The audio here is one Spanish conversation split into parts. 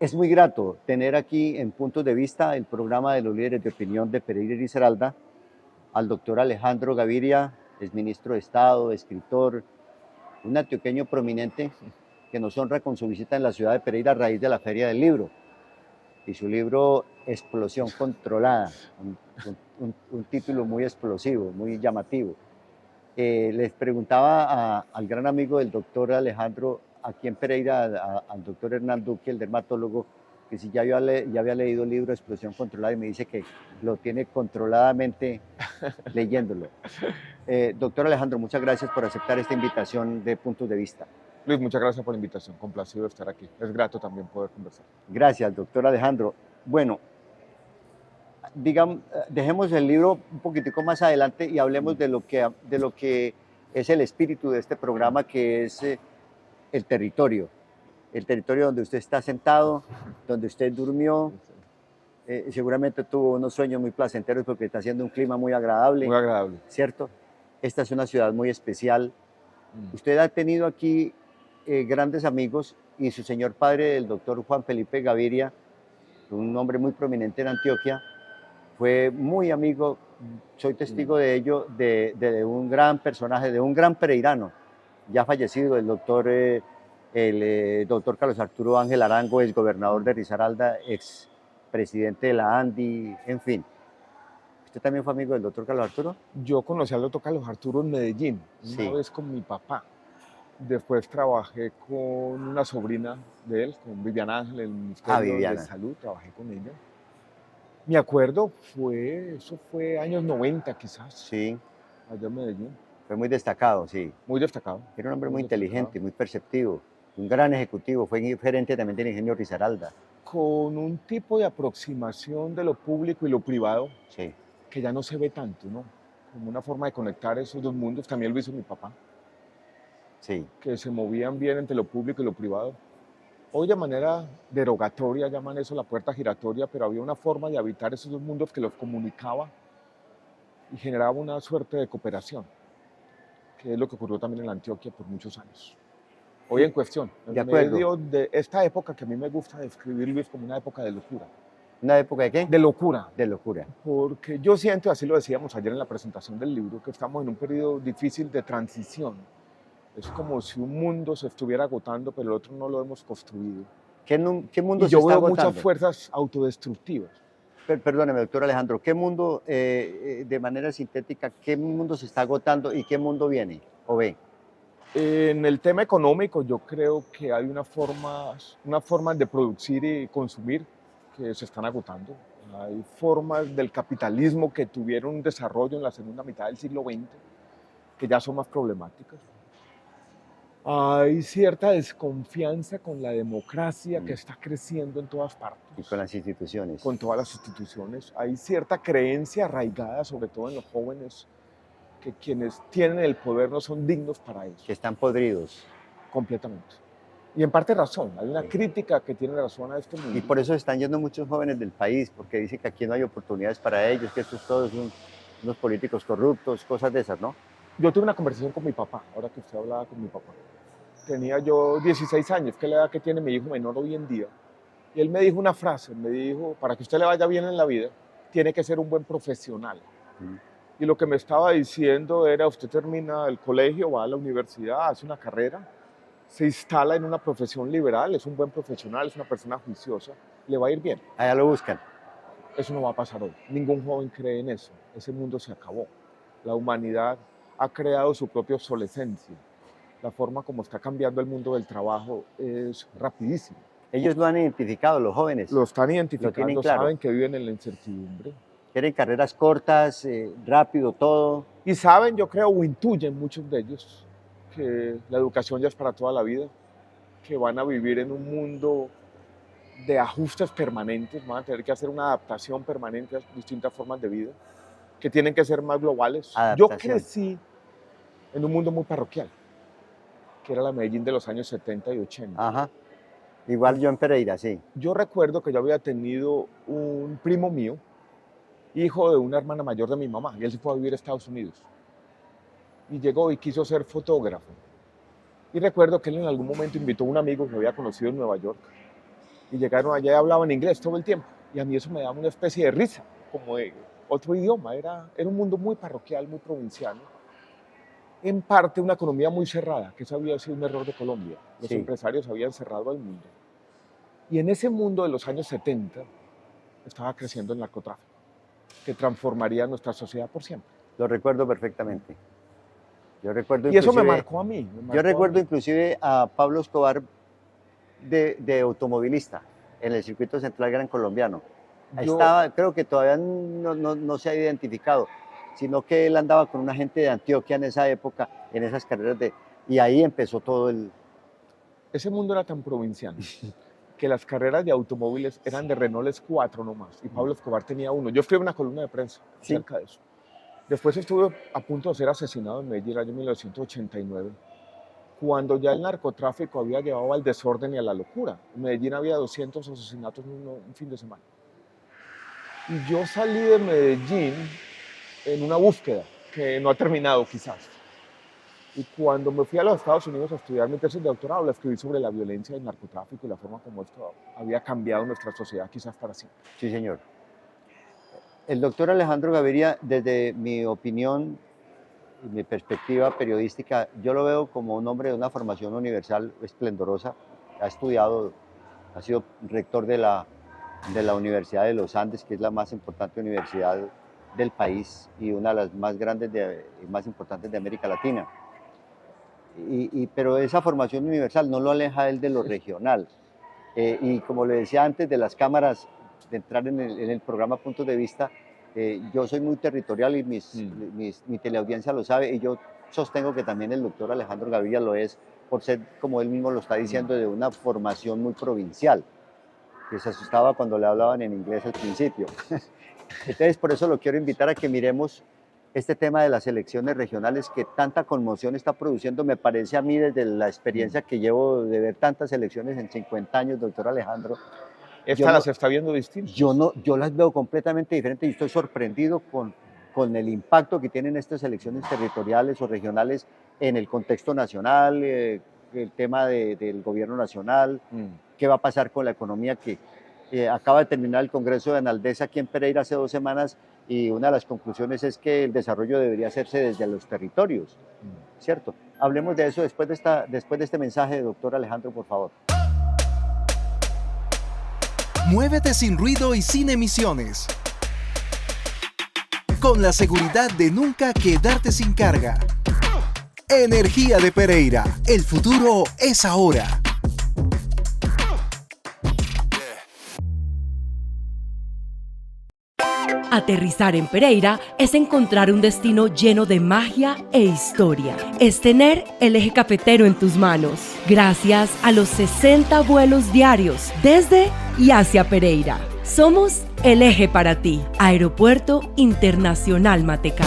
Es muy grato tener aquí en Puntos de Vista, el programa de los líderes de opinión de Pereira y Risaralda, al doctor Alejandro Gaviria, exministro de Estado, escritor, un antioqueño prominente que nos honra con su visita en la ciudad de Pereira a raíz de la Feria del Libro y su libro Explosión Controlada, un título muy explosivo, muy llamativo. Les preguntaba al gran amigo del doctor Alejandro, aquí en Pereira, al doctor Hernán Duque, el dermatólogo, que si ya había leído el libro Explosión Controlada y me dice que lo tiene controladamente leyéndolo. Doctor Alejandro, muchas gracias por aceptar esta invitación de Puntos de Vista. Luis, muchas gracias por la invitación, complacido de estar aquí. Es grato también poder conversar. Gracias, doctor Alejandro. Bueno, digamos, dejemos el libro un poquitico más adelante y hablemos de lo que es el espíritu de este programa, que es el territorio donde usted está sentado, donde usted durmió. Seguramente tuvo unos sueños muy placenteros porque está haciendo un clima muy agradable. Muy agradable. ¿Cierto? Esta es una ciudad muy especial. Usted ha tenido aquí grandes amigos y su señor padre, el doctor Juan Felipe Gaviria, un hombre muy prominente en Antioquia, fue muy amigo, soy testigo de ello, de un gran personaje, de un gran pereirano, ya fallecido, el doctor Carlos Arturo Ángel Arango, ex gobernador de Risaralda, ex presidente de la ANDI, en fin. ¿Usted también fue amigo del doctor Carlos Arturo? Yo conocí al doctor Carlos Arturo en Medellín, una vez con mi papá. Después trabajé con una sobrina de él, con Viviana Ángel, en el Ministerio de Salud, trabajé con ella. Me acuerdo, eso fue años 90 quizás. Sí. Allá en Medellín. Fue muy destacado, sí. Muy destacado. Era un hombre muy inteligente, muy perceptivo, un gran ejecutivo, fue gerente también del Ingenio Risaralda. Con un tipo de aproximación de lo público y lo privado, sí, que ya no se ve tanto, ¿no? Como una forma de conectar esos dos mundos, también lo hizo mi papá. Sí. Que se movían bien entre lo público y lo privado. Hoy de manera derogatoria llaman eso la puerta giratoria, pero había una forma de habitar esos dos mundos que los comunicaba y generaba una suerte de cooperación, que es lo que ocurrió también en la Antioquia por muchos años. Hoy en cuestión, en medio de esta época que a mí me gusta describir, Luis, como una época de locura. ¿Una época de qué? De locura. De locura. Porque yo siento, así lo decíamos ayer en la presentación del libro, que estamos en un periodo difícil de transición. Es como si un mundo se estuviera agotando, pero el otro no lo hemos construido. ¿Qué mundo se está agotando? Yo veo muchas fuerzas autodestructivas. Perdóneme, doctor Alejandro, ¿qué mundo, de manera sintética, qué mundo se está agotando y qué mundo viene o ve? En el tema económico, yo creo que hay una forma de producir y consumir que se están agotando. Hay formas del capitalismo que tuvieron un desarrollo en la segunda mitad del siglo XX que ya son más problemáticas. Hay cierta desconfianza con la democracia que está creciendo en todas partes. Y con las instituciones. Con todas las instituciones. Hay cierta creencia arraigada, sobre todo en los jóvenes, que quienes tienen el poder no son dignos para eso. Que están podridos. Completamente. Y en parte razón. Hay una crítica que tiene razón a este mundo. Y por eso están yendo muchos jóvenes del país, porque dicen que aquí no hay oportunidades para ellos, que estos todos son unos políticos corruptos, cosas de esas, ¿no? Yo tuve una conversación con mi papá, ahora que usted hablaba con mi papá. Tenía yo 16 años, que es la edad que tiene mi hijo menor hoy en día. Y él me dijo una frase, me dijo, para que usted le vaya bien en la vida, tiene que ser un buen profesional. Y lo que me estaba diciendo era, usted termina el colegio, va a la universidad, hace una carrera, se instala en una profesión liberal, es un buen profesional, es una persona juiciosa, le va a ir bien. Allá lo buscan. Eso no va a pasar hoy. Ningún joven cree en eso. Ese mundo se acabó. La humanidad ha creado su propia obsolescencia. La forma como está cambiando el mundo del trabajo es rapidísima. Ellos lo han identificado, los jóvenes. Lo están identificando, claro. Saben que viven en la incertidumbre. Quieren carreras cortas, rápido, todo. Y saben, yo creo, o intuyen muchos de ellos, que la educación ya es para toda la vida, que van a vivir en un mundo de ajustes permanentes, van a tener que hacer una adaptación permanente a distintas formas de vida, que tienen que ser más globales. Yo crecí en un mundo muy parroquial, que era la Medellín de los años 70 y 80. Ajá. Igual yo en Pereira, sí. Yo recuerdo que yo había tenido un primo mío, hijo de una hermana mayor de mi mamá, y él se fue a vivir a Estados Unidos. Y llegó y quiso ser fotógrafo. Y recuerdo que él en algún momento invitó a un amigo que había conocido en Nueva York, y llegaron allá y hablaban inglés todo el tiempo. Y a mí eso me daba una especie de risa, como de otro idioma. Era un mundo muy parroquial, muy provinciano. En parte una economía muy cerrada, que eso había sido un error de Colombia. Los Sí. empresarios habían cerrado al mundo. Y en ese mundo de los años 70 estaba creciendo el narcotráfico, que transformaría nuestra sociedad por siempre. Lo recuerdo perfectamente. Yo recuerdo Y eso me inclusive, marcó a mí. yo recuerdo inclusive a Pablo Escobar de automovilista en el circuito central gran colombiano. Estaba, creo que todavía no se ha identificado, sino que él andaba con una gente de Antioquia en esa época, en esas carreras y ahí empezó todo el... Ese mundo era tan provinciano que las carreras de automóviles eran de Renault 4 nomás, y Pablo Escobar tenía uno. Yo escribí una columna de prensa acerca de eso. Después estuve a punto de ser asesinado en Medellín en el año 1989, cuando ya el narcotráfico había llevado al desorden y a la locura. En Medellín había 200 asesinatos en un fin de semana. Y yo salí de Medellín en una búsqueda que no ha terminado quizás. Y cuando me fui a los Estados Unidos a estudiar mi tesis de doctorado, la escribí sobre la violencia del narcotráfico y la forma como esto había cambiado nuestra sociedad quizás para siempre. Sí, señor. El doctor Alejandro Gaviria, desde mi opinión y mi perspectiva periodística, yo lo veo como un hombre de una formación universal esplendorosa. Ha estudiado, ha sido rector de la Universidad de los Andes, que es la más importante universidad del país y una de las más grandes y más importantes de América Latina. Pero esa formación universal no lo aleja a él de lo regional. Y como le decía antes de las cámaras, de entrar en el programa Puntos de Vista, yo soy muy territorial y mi teleaudiencia lo sabe, y yo sostengo que también el doctor Alejandro Gaviria lo es, por ser, como él mismo lo está diciendo, de una formación muy provincial, que se asustaba cuando le hablaban en inglés al principio. Entonces, por eso lo quiero invitar a que miremos este tema de las elecciones regionales que tanta conmoción está produciendo. Me parece a mí, desde la experiencia que llevo de ver tantas elecciones en 50 años, doctor Alejandro. Esta las está viendo distintas. Yo las veo completamente diferentes y estoy sorprendido con el impacto que tienen estas elecciones territoriales o regionales en el contexto nacional, el tema del gobierno nacional, qué va a pasar con la economía, que acaba de terminar el Congreso de Analdez aquí en Pereira hace 2 semanas, y una de las conclusiones es que el desarrollo debería hacerse desde los territorios, ¿cierto? Hablemos de eso después de este mensaje, doctor Alejandro, por favor. Muévete sin ruido y sin emisiones. Con la seguridad de nunca quedarte sin carga. Energía de Pereira. El futuro es ahora. Aterrizar en Pereira es encontrar un destino lleno de magia e historia. Es tener el eje cafetero en tus manos, gracias a los 60 vuelos diarios desde y hacia Pereira. Somos el eje para ti, Aeropuerto Internacional Matecán.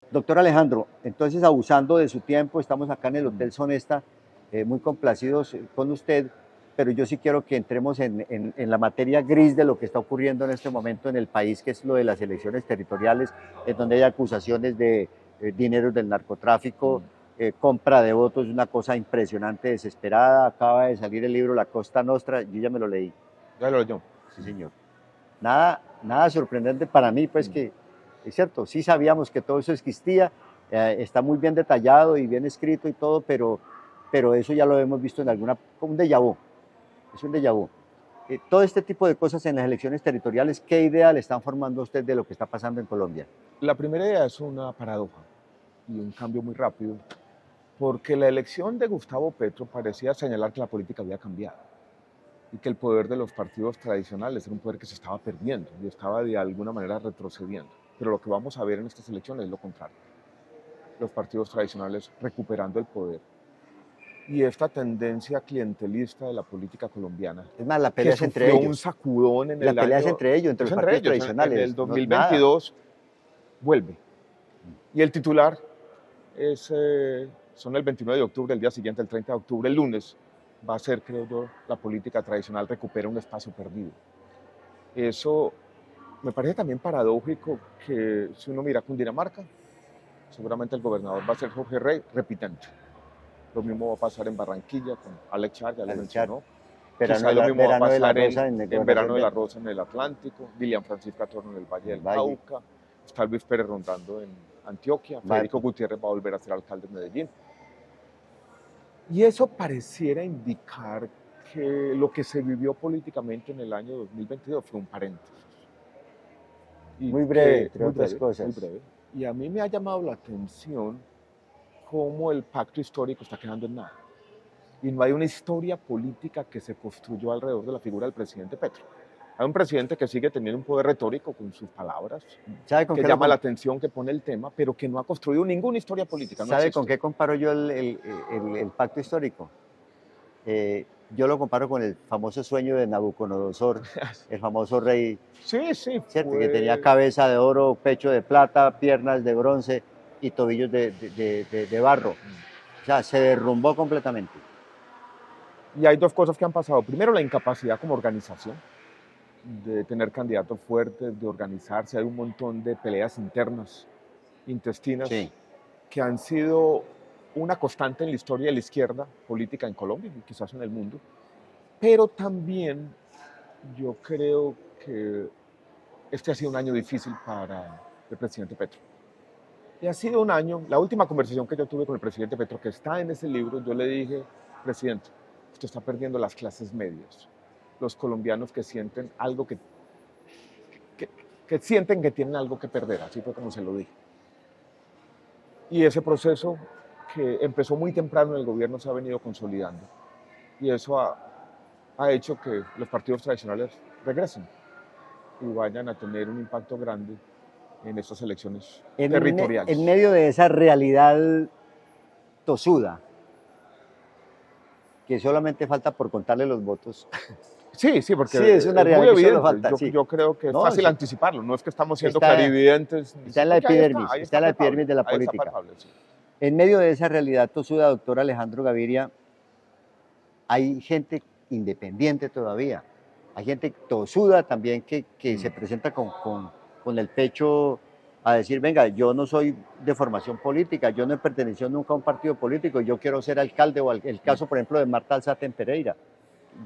Doctor Alejandro, entonces, abusando de su tiempo, estamos acá en el Hotel Sonesta, muy complacidos con usted, pero yo sí quiero que entremos en la materia gris de lo que está ocurriendo en este momento en el país, que es lo de las elecciones territoriales, en donde hay acusaciones de dinero del narcotráfico, compra de votos, una cosa impresionante, desesperada. Acaba de salir el libro La Costa Nostra, yo ya me lo leí. Ya lo leyó. Sí, señor. Nada sorprendente para mí, pues, que es cierto, sí sabíamos que todo eso existía, está muy bien detallado y bien escrito y todo, pero eso ya lo hemos visto en como un déjà vu. Es un déjà vu. Todo este tipo de cosas en las elecciones territoriales, ¿qué idea le están formando a usted de lo que está pasando en Colombia? La primera idea es una paradoja y un cambio muy rápido, porque la elección de Gustavo Petro parecía señalar que la política había cambiado y que el poder de los partidos tradicionales era un poder que se estaba perdiendo y estaba de alguna manera retrocediendo. Pero lo que vamos a ver en estas elecciones es lo contrario. Los partidos tradicionales recuperando el poder. Y esta tendencia clientelista de la política colombiana. Es más, la pelea es entre ellos. Un sacudón en la pelea es entre ellos, entre los partidos tradicionales. En el 2022 vuelve. Y el titular son el 29 de octubre, el día siguiente, el 30 de octubre, el lunes, va a ser, creo yo, la política tradicional recupera un espacio perdido. Eso me parece también paradójico, que si uno mira Cundinamarca, seguramente el gobernador va a ser Jorge Rey, repitente. Lo mismo va a pasar en Barranquilla con Alex Char, ya lo mencionó. Quizás lo mismo va a Verano de la pasar Rosa en Verano de la Rosa en el Atlántico, Dilian Francisca Torno en el Valle del Cauca, está Luis Pérez rondando en Antioquia, Federico Gutiérrez va a volver a ser alcalde de Medellín. Y eso pareciera indicar que lo que se vivió políticamente en el año 2022 fue un paréntesis. Y muy breve, entre otras cosas. Muy breve. Y a mí me ha llamado la atención cómo el pacto histórico está quedando en nada. Y no hay una historia política que se construyó alrededor de la figura del presidente Petro. Hay un presidente que sigue teniendo un poder retórico con sus palabras, que llama la atención, que pone el tema, pero que no ha construido ninguna historia política. No ¿Sabe con qué comparo yo el pacto histórico? Yo lo comparo con el famoso sueño de Nabucodonosor, el famoso rey, sí, ¿cierto? Que tenía cabeza de oro, pecho de plata, piernas de bronce y tobillos de barro. O sea, se derrumbó completamente. Y hay dos cosas que han pasado. Primero, la incapacidad como organización, de tener candidatos fuertes, de organizarse. Hay un montón de peleas internas, intestinas, que han sido una constante en la historia de la izquierda política en Colombia y quizás en el mundo. Pero también yo creo que este ha sido un año difícil para el presidente Petro. Y ha sido un año, la última conversación que yo tuve con el presidente Petro, que está en ese libro, yo le dije, presidente, usted está perdiendo las clases medias, los colombianos que sienten algo que sienten que tienen algo que perder, así fue como se lo dije. Y ese proceso que empezó muy temprano en el gobierno se ha venido consolidando. Y eso ha hecho que los partidos tradicionales regresen y vayan a tener un impacto grande en estas elecciones territoriales. En medio de esa realidad tosuda, que solamente falta por contarle los votos. Sí, porque es una realidad muy que evidente. falta. Yo creo que es fácil anticiparlo, no es que estamos siendo clarividentes. Está en la epidermis, está en la epidermis de la política. En medio de esa realidad tosuda, doctor Alejandro Gaviria, hay gente independiente todavía, hay gente tosuda también que se presenta con el pecho a decir, venga, yo no soy de formación política, yo no he pertenecido nunca a un partido político, yo quiero ser alcalde, o el caso, por ejemplo, de Marta Alzate en Pereira,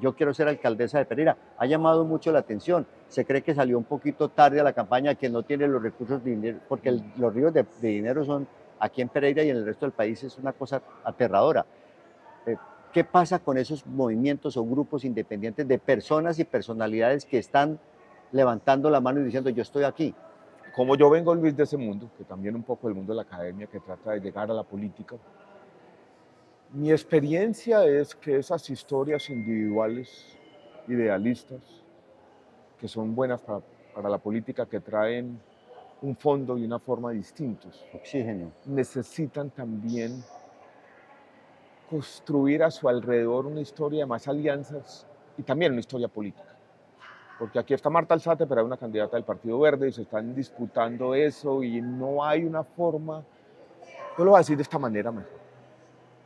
yo quiero ser alcaldesa de Pereira. Ha llamado mucho la atención, se cree que salió un poquito tarde a la campaña, que no tiene los recursos de dinero, porque los ríos de dinero son aquí en Pereira y en el resto del país, es una cosa aterradora. ¿Qué pasa con esos movimientos o grupos independientes de personas y personalidades que están levantando la mano y diciendo yo estoy aquí? Como yo vengo, Luis, de ese mundo, que también un poco del mundo de la academia, que trata de llegar a la política, mi experiencia es que esas historias individuales, idealistas, que son buenas para la política, que traen un fondo y una forma distintos, oxígeno, necesitan también construir a su alrededor una historia de más alianzas y también una historia política. Porque aquí está Marta Alzate, pero hay una candidata del Partido Verde y se están disputando eso y no hay una forma, yo lo voy a decir de esta manera mejor.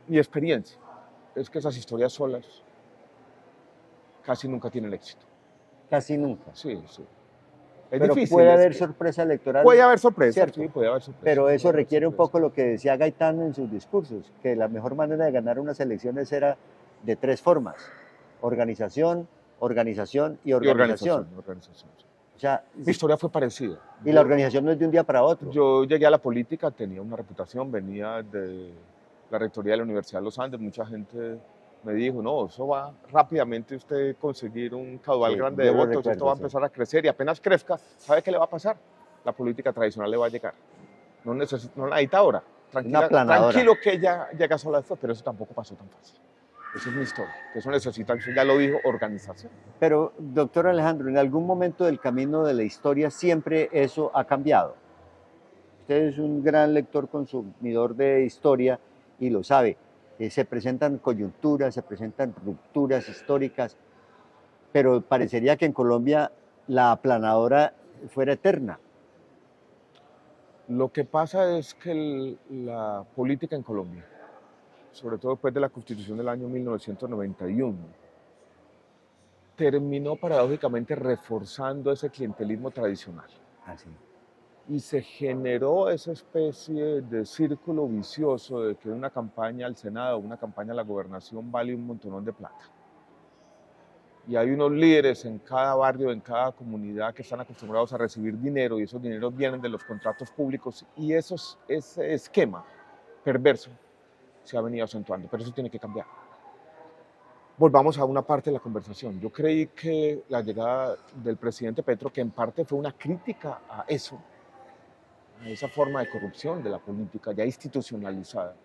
Mi experiencia es que esas historias solas casi nunca tienen éxito. Casi nunca. Sí. Es pero difícil, puede haber sorpresa electoral. Puede haber sorpresa, sí, puede haber sorpresa. Pero eso requiere un poco lo que decía Gaitán en sus discursos, que la mejor manera de ganar unas elecciones era de tres formas: organización, organización y organización. O sea, mi historia fue parecida. Y la organización no es de un día para otro. Yo llegué a la política, tenía una reputación, venía de la rectoría de la Universidad de los Andes, mucha gente me dijo, no, eso va rápidamente usted conseguir un caudal grande de votos, esto va a empezar a crecer y apenas crezca, ¿sabe qué le va a pasar? La política tradicional le va a llegar. No la necesita ahora. Tranquilo que ella llega sola después, pero eso tampoco pasó tan fácil. Esa es mi historia, que eso necesita, eso ya lo dijo, organización. Pero, doctor Alejandro, en algún momento del camino de la historia siempre eso ha cambiado. Usted es un gran lector, consumidor de historia y lo sabe. Se presentan coyunturas, se presentan rupturas históricas, pero parecería que en Colombia la aplanadora fuera eterna. Lo que pasa es que la política en Colombia, sobre todo después de la Constitución del año 1991, terminó paradójicamente reforzando ese clientelismo tradicional. Así. Y se generó esa especie de círculo vicioso de que una campaña al Senado, una campaña a la gobernación vale un montonón de plata. Y hay unos líderes en cada barrio, en cada comunidad que están acostumbrados a recibir dinero y esos dineros vienen de los contratos públicos y ese esquema perverso se ha venido acentuando, pero eso tiene que cambiar. Volvamos a una parte de la conversación. Yo creí que la llegada del presidente Petro, que en parte fue una crítica a eso, a esa forma de corrupción de la política ya institucionalizada,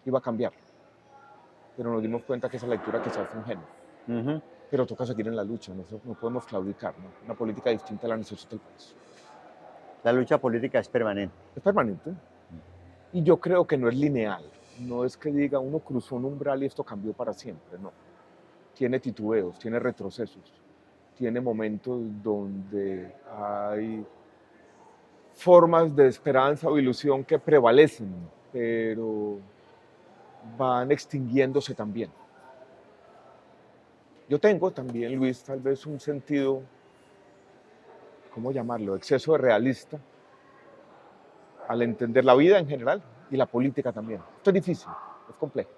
iba a cambiar. Pero nos dimos cuenta que esa lectura quizás fue ingenua. Pero toca seguir en la lucha, no podemos claudicar, ¿no? Una política distinta la necesita el país. La lucha política es permanente. Es permanente. Y yo creo que no es lineal. No es que diga uno cruzó un umbral y esto cambió para siempre, no. Tiene titubeos, tiene retrocesos, tiene momentos donde hay formas de esperanza o ilusión que prevalecen, pero van extinguiéndose también. Yo tengo también, Luis, tal vez un sentido, ¿cómo llamarlo?, exceso de realista al entender la vida en general y la política también. Esto es difícil, es complejo.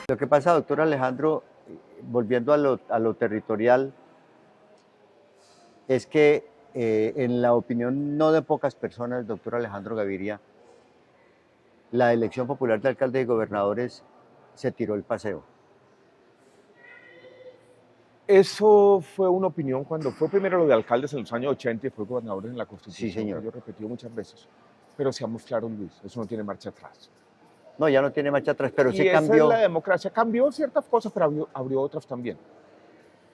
Lo que pasa, doctor Alejandro, volviendo a lo territorial, es que en la opinión no de pocas personas, doctor Alejandro Gaviria, la elección popular de alcaldes y gobernadores se tiró el paseo. Eso fue una opinión cuando fue primero lo de alcaldes en los años 80 y fue gobernadores en la Constitución. Sí, señor. Que yo he repetido muchas veces. Pero seamos claros, Luis, eso no tiene marcha atrás. No, ya no tiene marcha atrás, pero y sí esa cambió. Es la democracia. Cambió ciertas cosas, pero abrió otras también.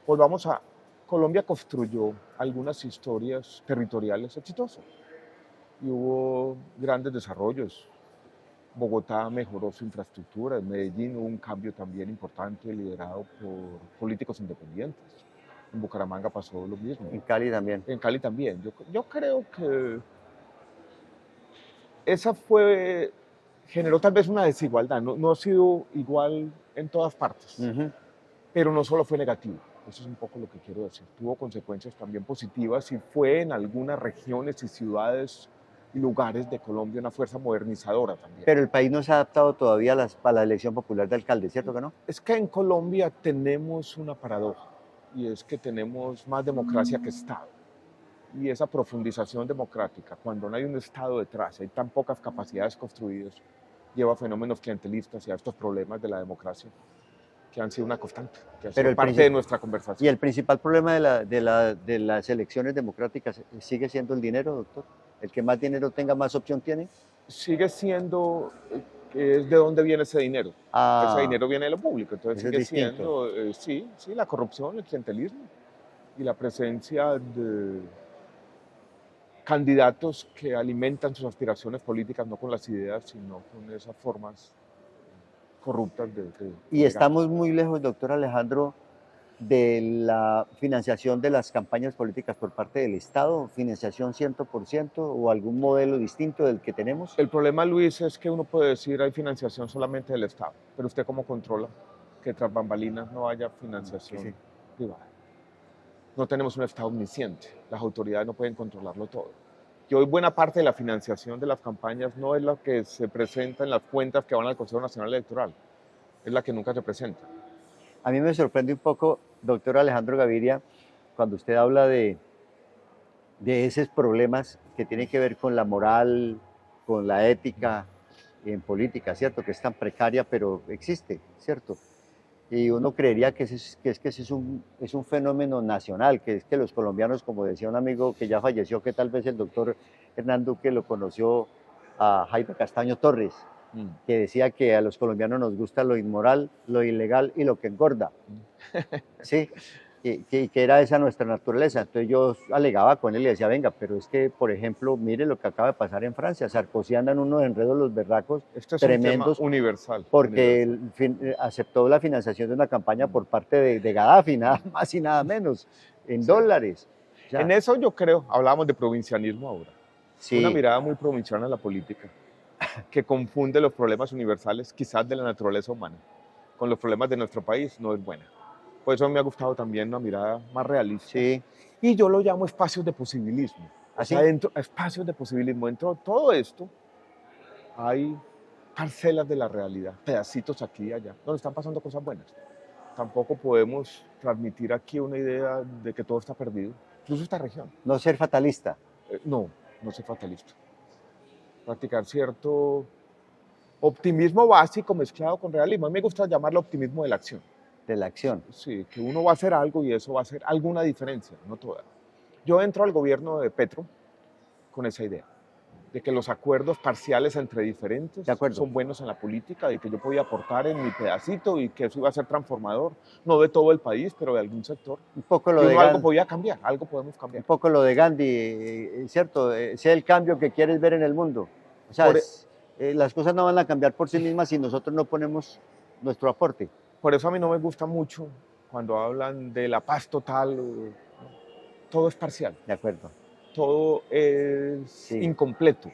Volvamos a... Colombia construyó algunas historias territoriales exitosas. Y hubo grandes desarrollos. Bogotá mejoró su infraestructura. En Medellín hubo un cambio también importante liderado por políticos independientes. En Bucaramanga pasó lo mismo. En Cali también. En Cali también. Yo creo que esa fue... generó tal vez una desigualdad, no ha sido igual en todas partes, pero no solo fue negativo, eso es un poco lo que quiero decir, tuvo consecuencias también positivas y fue en algunas regiones y ciudades y lugares de Colombia una fuerza modernizadora también. Pero el país no se ha adaptado todavía a la elección popular de alcalde, ¿cierto que no? Es que en Colombia tenemos una paradoja, y es que tenemos más democracia que Estado. Y esa profundización democrática, cuando no hay un Estado detrás, hay tan pocas capacidades construidas, lleva a fenómenos clientelistas y a estos problemas de la democracia que han sido una constante, que han sido parte de nuestra conversación. ¿Y el principal problema de las elecciones democráticas sigue siendo el dinero, doctor? ¿El que más dinero tenga más opción tiene? Sigue siendo, es de dónde viene ese dinero. Ese dinero viene de lo público, entonces sigue siendo, sí, la corrupción, el clientelismo y la presencia de candidatos que alimentan sus aspiraciones políticas no con las ideas, sino con esas formas corruptas de y estamos muy lejos, doctor Alejandro, de la financiación de las campañas políticas por parte del Estado, financiación 100% o algún modelo distinto del que tenemos. El problema, Luis, es que uno puede decir hay financiación solamente del Estado, pero usted cómo controla que tras bambalinas no haya financiación privada. No tenemos un Estado omnisciente, las autoridades no pueden controlarlo todo. Y hoy buena parte de la financiación de las campañas no es la que se presenta en las cuentas que van al Consejo Nacional Electoral, es la que nunca se presenta. A mí me sorprende un poco, doctor Alejandro Gaviria, cuando usted habla de esos problemas que tienen que ver con la moral, con la ética en política, ¿cierto? Que es tan precaria, pero existe, ¿cierto? Y uno creería que ese es un fenómeno nacional, que es que los colombianos, como decía un amigo que ya falleció, que tal vez el doctor Hernán Duque lo conoció, a Jaime Castaño Torres, que decía que a los colombianos nos gusta lo inmoral, lo ilegal y lo que engorda. Sí, que era esa nuestra naturaleza. Entonces yo alegaba con él y decía, venga, pero es que, por ejemplo, mire lo que acaba de pasar en Francia. Sarkozy anda en unos enredos los berracos tremendos. Un tema universal. Porque aceptó la financiación de una campaña por parte de Gaddafi, nada más y nada menos. en dólares. O sea, En eso yo creo, hablábamos de provincianismo ahora, sí, una mirada muy provinciana a la política, que confunde los problemas universales quizás de la naturaleza humana con los problemas de nuestro país, no es buena. Por eso me ha gustado también una mirada más realista. sí. Y yo lo llamo espacios de posibilismo. O ¿Ah, sea, sí? espacios de posibilismo. Dentro de todo esto hay parcelas de la realidad, pedacitos aquí y allá, donde están pasando cosas buenas. Tampoco podemos transmitir aquí una idea de que todo está perdido, incluso esta región. No ser fatalista. No ser fatalista. Practicar cierto optimismo básico mezclado con realismo. A mí me gusta llamarlo optimismo de la acción. De la acción. Sí, que uno va a hacer algo y eso va a hacer alguna diferencia, no toda. Yo entro al gobierno de Petro con esa idea, de que los acuerdos parciales entre diferentes De acuerdo. son buenos en la política, de que yo podía aportar en mi pedacito y que eso iba a ser transformador, no de todo el país, pero de algún sector. Un poco lo Y de uno algo Gandhi, podía cambiar, algo podemos un cambiar. poco lo de Gandhi, ¿cierto? Sea el cambio que quieres ver en el mundo. O sea, las cosas no van a cambiar por sí mismas si nosotros no ponemos nuestro aporte. Por eso a mí no me gusta mucho cuando hablan de la paz total. Todo es parcial, De acuerdo. todo es Sí. incompleto.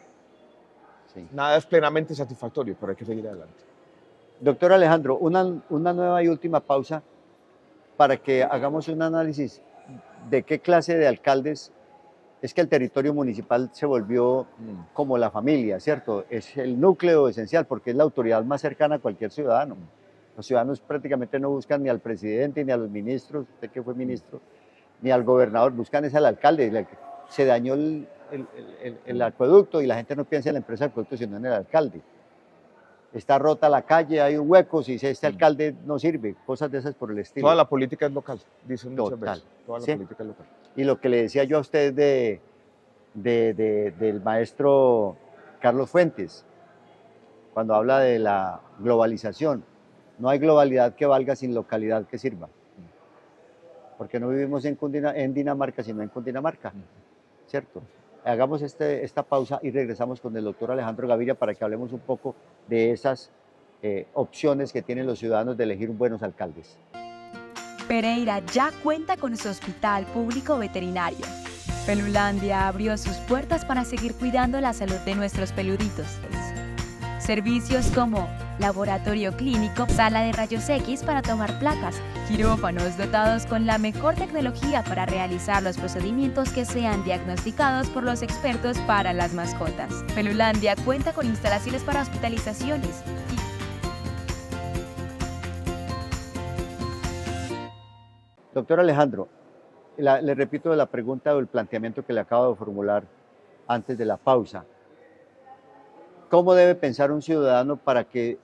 Sí. Nada es plenamente satisfactorio, pero hay que seguir adelante. Doctor Alejandro, una nueva y última pausa para que hagamos un análisis de qué clase de alcaldes. Es que el territorio municipal se volvió como la familia, ¿cierto? Es el núcleo esencial porque es la autoridad más cercana a cualquier ciudadano. Los ciudadanos prácticamente no buscan ni al presidente ni a los ministros, usted que fue ministro, ni al gobernador, buscan es al alcalde. Se dañó el acueducto y la gente no piensa en la empresa de acueducto, sino en el alcalde. Está rota la calle, hay un hueco, si este alcalde no sirve, cosas de esas por el estilo. Toda la política es local, dicen muchas Total. veces. Toda la Sí. política es local. Y lo que le decía yo a usted del maestro Carlos Fuentes, cuando habla de la globalización, no hay globalidad que valga sin localidad que sirva. Porque no vivimos en Dinamarca, sino en Cundinamarca, ¿cierto? Hagamos esta pausa y regresamos con el doctor Alejandro Gaviria para que hablemos un poco de esas opciones que tienen los ciudadanos de elegir buenos alcaldes. Pereira ya cuenta con su hospital público veterinario. Pelulandia abrió sus puertas para seguir cuidando la salud de nuestros peluditos. Servicios como laboratorio clínico, sala de rayos X para tomar placas, quirófanos dotados con la mejor tecnología para realizar los procedimientos que sean diagnosticados por los expertos para las mascotas. Pelulandia cuenta con instalaciones para hospitalizaciones. Doctor Alejandro, le repito la pregunta o el planteamiento que le acabo de formular antes de la pausa. ¿Cómo debe pensar un ciudadano para que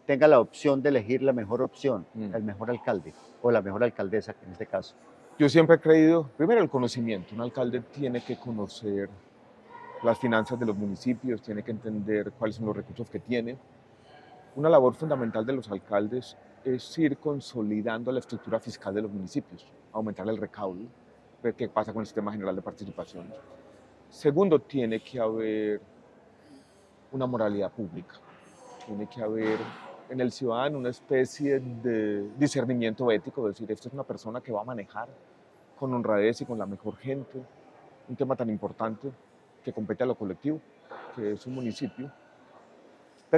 tenga la opción de elegir la mejor opción, el mejor alcalde o la mejor alcaldesa en este caso? Yo siempre he creído, primero el conocimiento. Un alcalde tiene que conocer las finanzas de los municipios, tiene que entender cuáles son los recursos que tiene. Una labor fundamental de los alcaldes es ir consolidando la estructura fiscal de los municipios, aumentar el recaudo, ver qué pasa con el sistema general de participación. Segundo, tiene que haber una moralidad pública, tiene que haber en el ciudadano una especie de discernimiento ético, es decir, esta es una persona que va a manejar con honradez y con la mejor gente un tema tan importante que compete a lo colectivo, que es un municipio.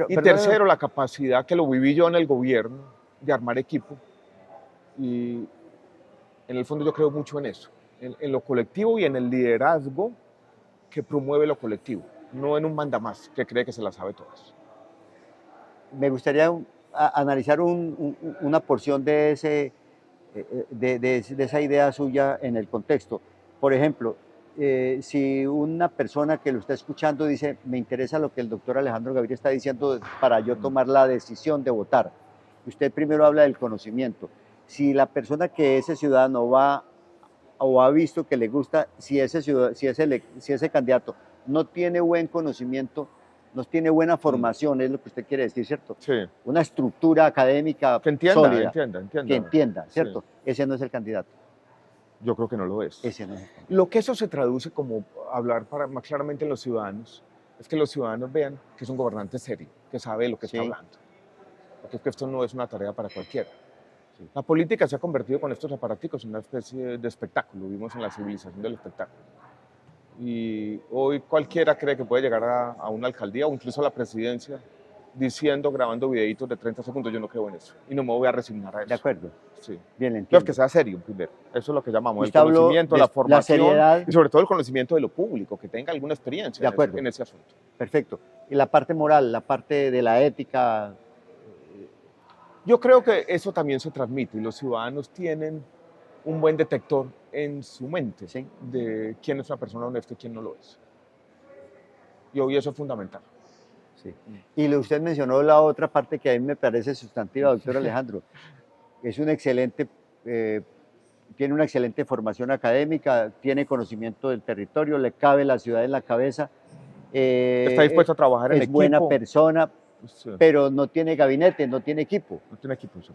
Y tercero, la capacidad que lo viví yo en el gobierno de armar equipo, y en el fondo yo creo mucho en eso, en lo colectivo y en el liderazgo que promueve lo colectivo, no en un mandamás que cree que se las sabe todas. Me gustaría analizar una porción de esa idea suya en el contexto. Por ejemplo, si una persona que lo está escuchando dice, me interesa lo que el doctor Alejandro Gaviria está diciendo para yo tomar la decisión de votar. Usted primero habla del conocimiento. Si la persona que ese ciudadano va o ha visto que le gusta, si ese candidato no tiene buen conocimiento, no tiene buena formación, es lo que usted quiere decir, ¿cierto? Sí. Una estructura académica que entienda, sólida, entienda. que entienda, ¿cierto? Sí. Ese no es el candidato. Yo creo que no lo es. Ese no es el candidato. Lo que eso se traduce como hablar más claramente en los ciudadanos, es que los ciudadanos vean que es un gobernante serio, que sabe lo que está hablando. Porque es que esto no es una tarea para cualquiera. Sí. La política se ha convertido con estos aparaticos en una especie de espectáculo. Vivimos en la civilización del espectáculo. Y hoy cualquiera cree que puede llegar a una alcaldía o incluso a la presidencia diciendo, grabando videitos de 30 segundos. Yo no creo en eso y no me voy a resignar a eso. De acuerdo. Sí. Bien, Pero entiendo. que sea serio primero. Eso es lo que llamamos el Usted habló conocimiento, de la la formación seriedad. y sobre todo el conocimiento de lo público, que tenga alguna experiencia De acuerdo. en ese asunto. Perfecto. Y la parte moral, la parte de la ética. Yo creo que eso también se transmite y los ciudadanos tienen un buen detector en su mente Sí. de quién es una persona honesta y quién no lo es. Y hoy eso es fundamental. Sí. Y usted mencionó la otra parte que a mí me parece sustantiva, doctor Alejandro. Es un excelente, tiene una excelente formación académica, tiene conocimiento del territorio, le cabe la ciudad en la cabeza. Está dispuesto a trabajar en es equipo. buena persona, Sí. pero no tiene gabinete, no tiene equipo. No tiene equipo. Sí.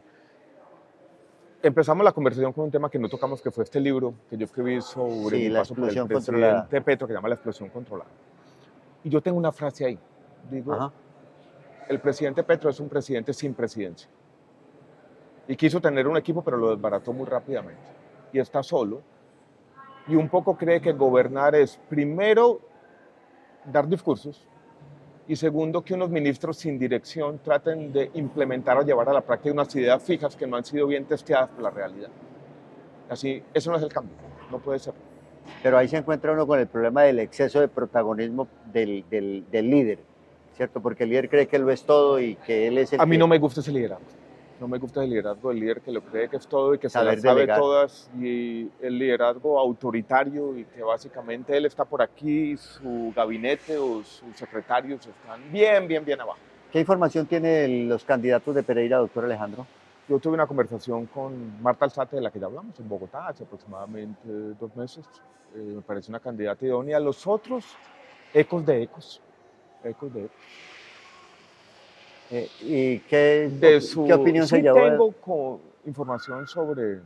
Empezamos la conversación con un tema que no tocamos, que fue este libro que yo escribí sobre Sí, mi La paso por el explosión presidente controlada. Petro, que se llama La explosión controlada. Y yo tengo una frase ahí. Digo, Ajá. el presidente Petro es un presidente sin presidencia. Y quiso tener un equipo, pero lo desbarató muy rápidamente. Y está solo. Y un poco cree que gobernar es, primero, dar discursos, y segundo, que unos ministros sin dirección traten de implementar o llevar a la práctica unas ideas fijas que no han sido bien testeadas por la realidad. Así, eso no es el cambio, no puede ser. Pero ahí se encuentra uno con el problema del exceso de protagonismo del líder, ¿cierto? Porque el líder cree que él lo es todo y que él es el A mí que- no me gusta ese liderazgo. No me gusta el liderazgo del líder que lo cree que es todo y que se Saber las sabe delegar. todas, y el liderazgo autoritario y que básicamente él está por aquí, su gabinete o sus secretarios están bien abajo. ¿Qué información tienen los candidatos de Pereira, doctor Alejandro? Yo tuve una conversación con Marta Alzate, de la que ya hablamos, en Bogotá hace aproximadamente 2 meses. Me parece una candidata idónea. Los otros, ecos de ecos. Ecos de ecos. ¿Y qué ¿Qué opinión se llevó? Tengo información sobre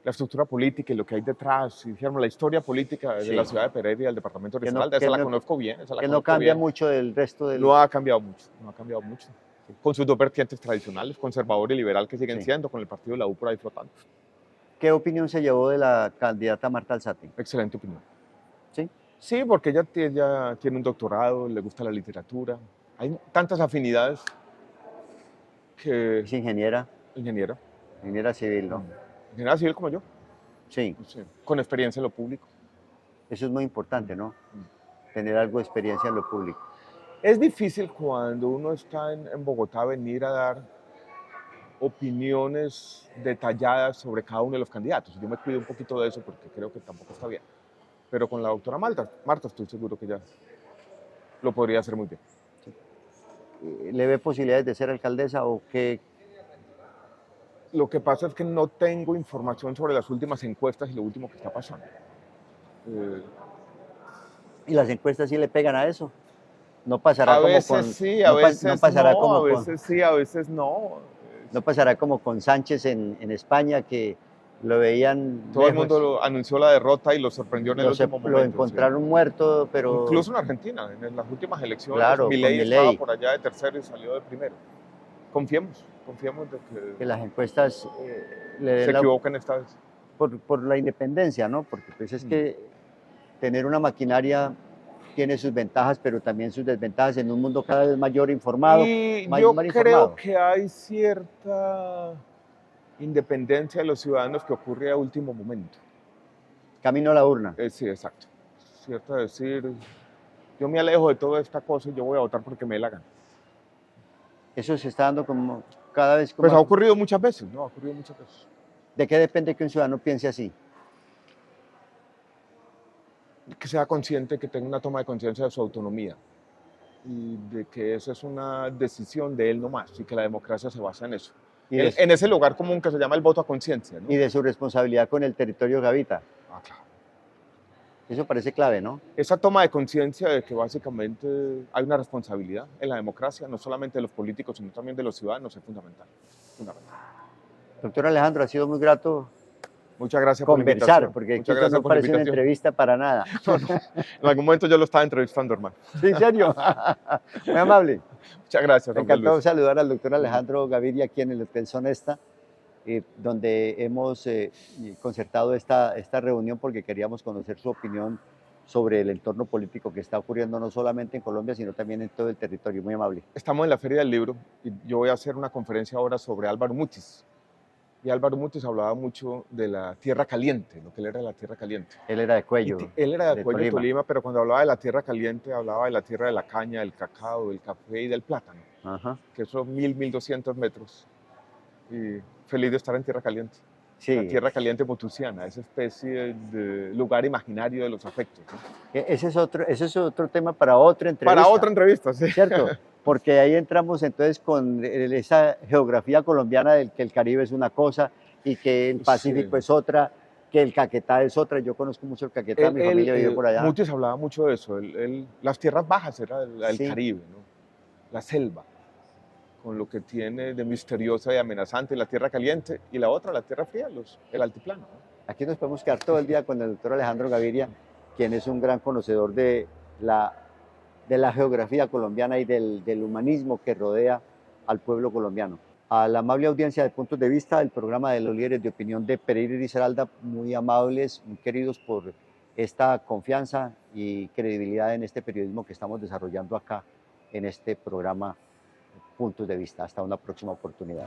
la estructura política y lo que hay detrás, y digamos, la historia política de Sí. la ciudad de Pereira y del departamento de Que no- Risaralda. que Esa la no- conozco bien. Esa la Que no conozco cambia bien. mucho del resto del... No ha cambiado mucho, no ha cambiado mucho. Con sus dos vertientes tradicionales, conservador y liberal, que siguen Sí. siendo, con el partido de la U por ahí flotando. ¿Qué opinión se llevó de la candidata Marta Alzate? Excelente opinión. ¿Sí? Sí, porque ella tiene un doctorado, le gusta la literatura. Hay tantas afinidades que Es ingeniera civil, ¿no? ingeniera civil como yo, Sí, sí, con experiencia en lo público. eso es muy importante, ¿no? Tener algo de experiencia en lo público. Es difícil cuando uno está en Bogotá venir a dar opiniones detalladas sobre cada uno de los candidatos. Yo me cuido un poquito de eso porque creo que tampoco está bien. Pero con la doctora Marta estoy seguro que ya lo podría hacer muy bien. ¿Le ve posibilidades de ser alcaldesa o qué? Lo que pasa es que no tengo información sobre las últimas encuestas y lo último que está pasando. ¿Y las encuestas sí le pegan a eso? No pasará A como veces con... sí, a no pa- veces no pasará no, como a con- veces sí, a veces no. No pasará como con Sánchez en España, que lo veían Todo el lejos, mundo anunció la derrota y lo sorprendió en el lo último momento. lo sí. encontraron muerto, pero... Incluso en Argentina, en las últimas elecciones, Claro, Milei con estaba Milei. por allá de tercero y salió de primero. Confiemos de que que las encuestas le den se la- equivoquen esta vez. por la independencia, ¿no? Porque pues es Mm. que tener una maquinaria tiene sus ventajas, pero también sus desventajas en un mundo cada vez mayor informado. Y mal- yo mal creo informado. que hay cierta independencia de los ciudadanos que ocurre a último momento. Camino a la urna. Sí, exacto. Cierto decir, yo me alejo de toda esta cosa y yo voy a votar porque me la gana. Eso se está dando como cada vez como... Pues ha ocurrido muchas veces, ¿no? Ha ocurrido muchas veces. ¿De qué depende que un ciudadano piense así? Que sea consciente, que tenga una toma de conciencia de su autonomía y de que esa es una decisión de él nomás y que la democracia se basa en eso. Y de, En ese lugar común que se llama el voto a conciencia, ¿no? y de su responsabilidad con el territorio que habita. Ah, claro. Eso parece clave, ¿no? Esa toma de conciencia de que básicamente hay una responsabilidad en la democracia, no solamente de los políticos, sino también de los ciudadanos, es fundamental. Fundamental. Doctor Alejandro, ha sido muy grato Muchas gracias por la conversar, invitación. porque Muchas esto gracias no por la parece una invitación. entrevista para nada. En algún momento yo lo estaba entrevistando, hermano. Sí, en serio. Muy amable. Muchas gracias, Me don Juan encantó Luis. saludar al doctor Alejandro Gaviria aquí en el Hotel Sonesta. donde hemos concertado esta reunión porque queríamos conocer su opinión sobre el entorno político que está ocurriendo no solamente en Colombia, sino también en todo el territorio. Muy amable. Estamos en la Feria del Libro y yo voy a hacer una conferencia ahora sobre Álvaro Mutis. Y Álvaro Mutis hablaba mucho de la tierra caliente, lo que él era de la tierra caliente. Él era de Cuello. Él era de Cuello, Tolima. Tolima, pero cuando hablaba de la tierra caliente, hablaba de la tierra de la caña, del cacao, del café y del plátano, Ajá. que son 1.200 metros. Y feliz de estar en tierra caliente. Sí. La tierra caliente mutusiana, esa especie de lugar imaginario de los afectos, ¿no? Ese es otro tema para otra entrevista. Para otra entrevista, sí. ¿Cierto? Porque ahí entramos entonces con esa geografía colombiana del que el Caribe es una cosa y que el Pacífico Sí. es otra, que el Caquetá es otra. Yo conozco mucho el Caquetá, mi familia vive por allá. Mutis hablaba mucho de eso. Las tierras bajas era el Sí. Caribe, ¿no? La selva, con lo que tiene de misteriosa y amenazante la tierra caliente, y la otra, la tierra fría, el altiplano, ¿no? Aquí nos podemos quedar todo el día con el doctor Alejandro Gaviria, quien es un gran conocedor de la geografía colombiana y del humanismo que rodea al pueblo colombiano. A la amable audiencia de Puntos de Vista, el programa de los líderes de opinión de Pereira y Risaralda, muy amables, muy queridos por esta confianza y credibilidad en este periodismo que estamos desarrollando acá en este programa Puntos de Vista. Hasta una próxima oportunidad.